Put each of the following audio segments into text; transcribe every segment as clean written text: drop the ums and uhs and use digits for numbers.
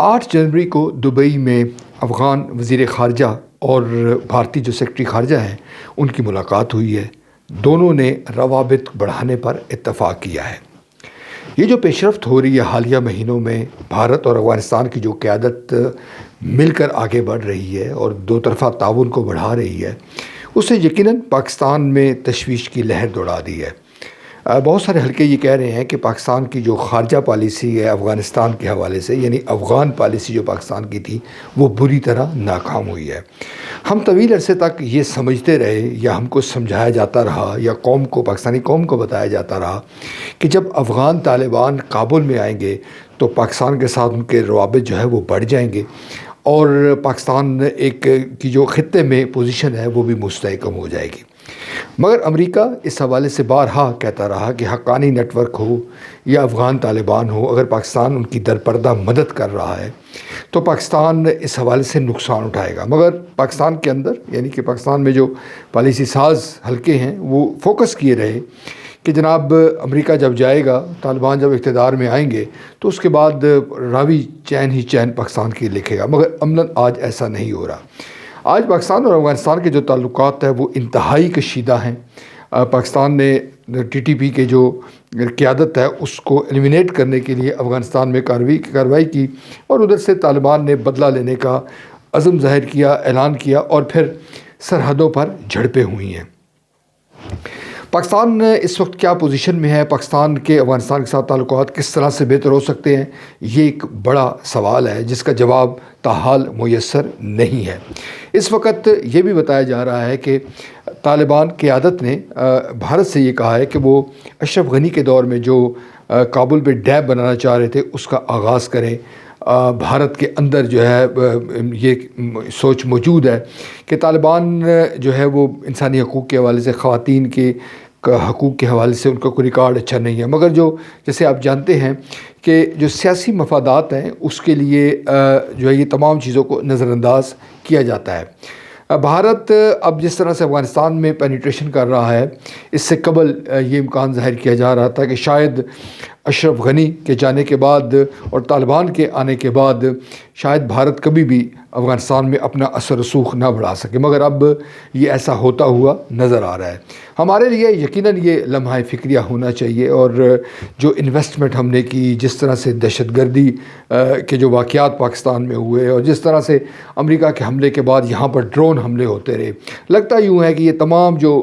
8 जनवरी को दुबई में अफ़गान वज़ीर ख़ारजा और भारतीय जो सेक्रेटरी ख़ारजा हैं उनकी मुलाकात हुई है। दोनों ने रवाबित बढ़ाने पर इत्तफ़ाक़ किया है। ये जो पेशरफ्त हो रही है हालिया महीनों में, भारत और अफ़गानिस्तान की जो क़यादत मिलकर आगे बढ़ रही है और दो तरफ़ा ताउन को बढ़ा रही है, उससे यकीनन पाकिस्तान में तशवीश की लहर दौड़ा दी है। बहुत सारे हल्के ये कह रहे हैं कि पाकिस्तान की जो ख़ारजा पॉलिसी है अफ़गानिस्तान के हवाले से, यानी अफ़गान पॉलिसी जो पाकिस्तान की थी, वो बुरी तरह नाकाम हुई है। हम तवील अरसे तक ये समझते रहे या हमको समझाया जाता रहा या कौम को, पाकिस्तानी कौम को बताया जाता रहा कि जब अफ़गान तालिबान काबुल में आएंगे तो पाकिस्तान के साथ उनके रवाबित जो है वो बढ़ जाएंगे और पाकिस्तान एक की जो ख़ित्ते में पोजीशन है वो भी मुस्तहकम हो जाएगी। मगर अमेरिका इस हवाले से बारहा कहता रहा कि हक्कानी नेटवर्क हो या अफ़गान तालिबान हो, अगर पाकिस्तान उनकी दरपर्दा मदद कर रहा है तो पाकिस्तान इस हवाले से नुकसान उठाएगा। मगर पाकिस्तान के अंदर, यानी कि पाकिस्तान में जो पॉलिसी साज हल्के हैं, वो फोकस किए रहे कि जनाब अमेरिका जब जाएगा, तालिबान जब इक़्तिदार में आएंगे तो उसके बाद रावी चैन ही चैन पाकिस्तान की लिखेगा। मगर अमलन आज ऐसा नहीं हो रहा। आज पाकिस्तान और अफ़गानिस्तान के जो ताल्लुकात हैं वो इंतहाई कशीदा हैं। पाकिस्तान ने TTP के जो क़यादत है उसको एलिमिनेट करने के लिए अफ़गानिस्तान में कार्रवाई की और उधर से तालिबान ने बदला लेने का अज़म ज़ाहिर किया, ऐलान किया और फिर सरहदों पर झड़पें हुई हैं। पाकिस्तान इस वक्त क्या पोजीशन में है, पाकिस्तान के अफ़गानिस्तान के साथ ताल्लुकात किस तरह से बेहतर हो सकते हैं, ये एक बड़ा सवाल है जिसका जवाब ताहाल मुयस्सर नहीं है। इस वक्त ये भी बताया जा रहा है कि तालिबान क़यादत ने भारत से ये कहा है कि वो अशरफ गनी के दौर में जो काबुल पे डैम बनाना चाह रहे थे उसका आगाज़ करें। भारत के अंदर जो है ये सोच मौजूद है कि तालिबान जो है वो इंसानी हकूक़ के हवाले से, ख़वातीन के हकूक़ के हवाले से उनका कोई रिकॉर्ड अच्छा नहीं है। मगर जो जैसे आप जानते हैं कि जो सियासी मफादात हैं उसके लिए जो है ये तमाम चीज़ों को नज़रअंदाज किया जाता है। भारत अब जिस तरह से अफ़गानिस्तान में पेनिट्रेशन कर रहा है, इससे कबल ये इम्कान ज़ाहिर किया जा रहा था कि शायद अशरफ गनी के जाने के बाद और तालिबान के आने के बाद शायद भारत कभी भी अफ़गानिस्तान में अपना असर रसूख ना बढ़ा सके। मगर अब ये ऐसा होता हुआ नज़र आ रहा है। हमारे लिए यकीनन ये लम्हा फ़िक्रिया होना चाहिए और जो इन्वेस्टमेंट हमने की, जिस तरह से दहशतगर्दी के जो वाक़यात पाकिस्तान में हुए और जिस तरह से अमेरिका के हमले के बाद यहाँ पर ड्रोन हमले होते रहे, लगता यूँ है कि ये तमाम जो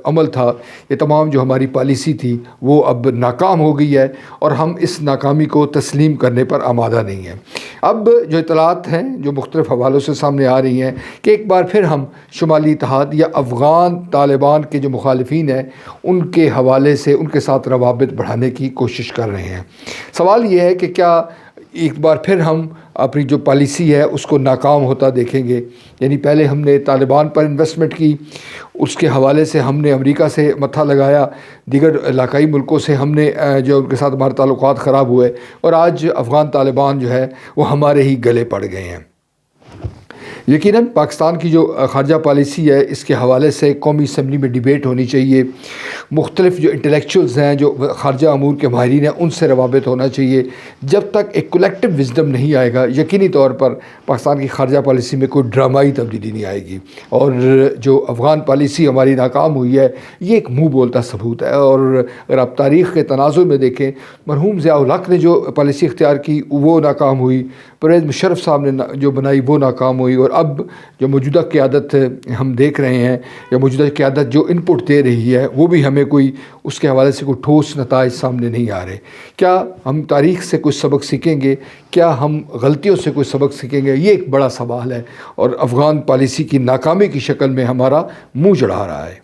अमल था, ये तमाम जो हमारी पॉलिसी थी वो अब नाकाम हो गई है और हम इस नाकामी को तस्लीम करने पर आमादा नहीं हैं। अब जो इतलात हैं जो मुख्तलिफ़ हवालों से सामने आ रही हैं कि एक बार फिर हम शुमाली इत्तेहाद या अफ़गान तालिबान के जो मुखालिफिन हैं उनके हवाले से उनके साथ रवाबित बढ़ाने की कोशिश कर रहे हैं। सवाल ये है कि क्या एक बार फिर हम अपनी जो पॉलिसी है उसको नाकाम होता देखेंगे। यानी पहले हमने तालिबान पर इन्वेस्टमेंट की, उसके हवाले से हमने अमेरिका से मत्था लगाया, दीगर इलाकाई मुल्कों से हमने जो उनके साथ हमारे ताल्लुकात ख़राब हुए और आज अफ़गान तालिबान जो है वो हमारे ही गले पड़ गए हैं। यकीनन पाकिस्तान की जो ख़ारजा पॉलिसी है इसके हवाले से कौमी असम्बली में डिबेट होनी चाहिए। मुख्तलिफ़ जो इंटेलेक्चुअल्स हैं, जो ख़ारजा अमूर के माहिरीन हैं, उनसे रवाबित होना चाहिए। जब तक एक कलेक्टिव विज़डम नहीं आएगा, यकीनी तौर पर पाकिस्तान की ख़ारजा पॉलिसी में कोई ड्रामाई तब्दीली नहीं आएगी। और जो अफ़गान पॉलिसी हमारी नाकाम हुई है ये एक मुँह बोलता सबूत है। और अगर आप तारीख़ के तनाज़ुर में देखें, मरहूम ज़िया-उल हक़ ने जो पॉलिसी इख्तियार की वो नाकाम हुई, परवेज़ मुशर्रफ साहब ने जो बनाई वो नाकाम हुई और अब जो मौजूदा क़यादत हम देख रहे हैं या मौजूदा क़यादत जो इनपुट दे रही है वो भी हमें कोई उसके हवाले से कोई ठोस नताइज सामने नहीं आ रहे। क्या हम तारीख़ से कुछ सबक सीखेंगे, क्या हम गलतियों से कोई सबक सीखेंगे, ये एक बड़ा सवाल है और अफ़गान पॉलिसी की नाकामी की शक्ल में हमारा मुँह चढ़ा रहा है।